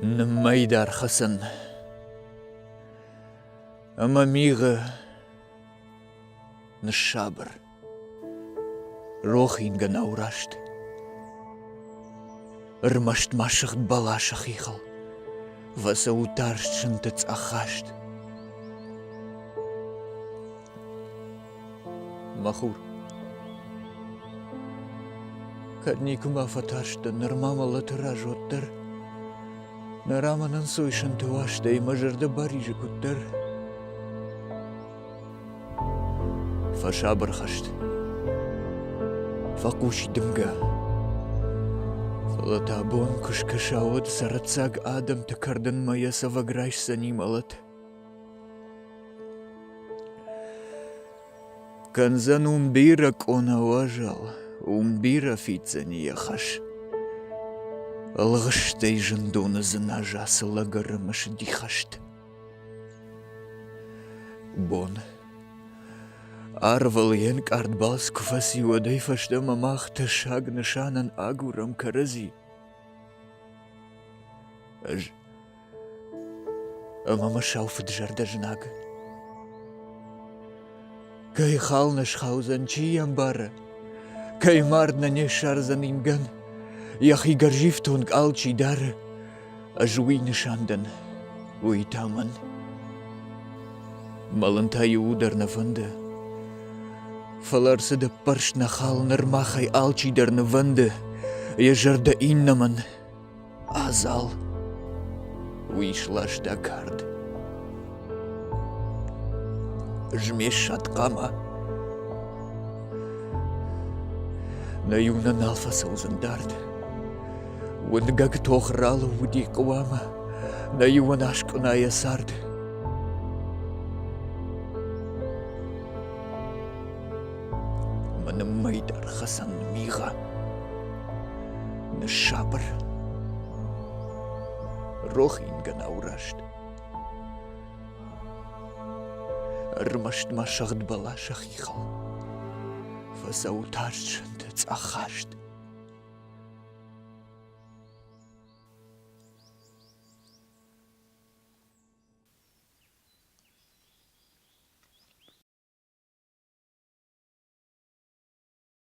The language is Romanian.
Nmaydar Hasan Amamiga Nashaber Rochin Ganaurasht Ermasht Mashach Balashachichal Vasautarst Shintets Achasht Mahur Kadnikuma Fatashta Nermama Laterajotter Naramanan Soishan Tuashta Imajar de Barijikutter Fashaber Hasht Fakush Dimga Falatabon Kushkashawad Saratsag Adam Takardan Maya Savagrash Sanimalat Kanzan Umbirak Onawajal Umбира фицани яхаш. Алгыштей жындуны зынажа сылагарымыш дихашт. Бон. Арвал янк артбалс кваси водай фашта мамахта шаг нышанан агурам карази. Мама шауфт жардажнаг. Кай халнаш хаузан чи ямбара. Кай мардна не шарзан имган, яхи гаржифтунг алчи дар, ажуи нишандан, уитаман. Малантаю удар на ванда, фаларса да парш на хал нермахай алчи дар на ванда, я жарда иннаман, азал, уишлаш да кард. Жмеш шаткама. Nayuna nalfa sauzandard. Wundgag toch ralo wudi kwama. Nayuan ashkunaya sard. Manamaydar Hasan miga. Nashaber. Rochin ganaurasht. Armasht mashagd balashachichal. Vasautarst Achasht.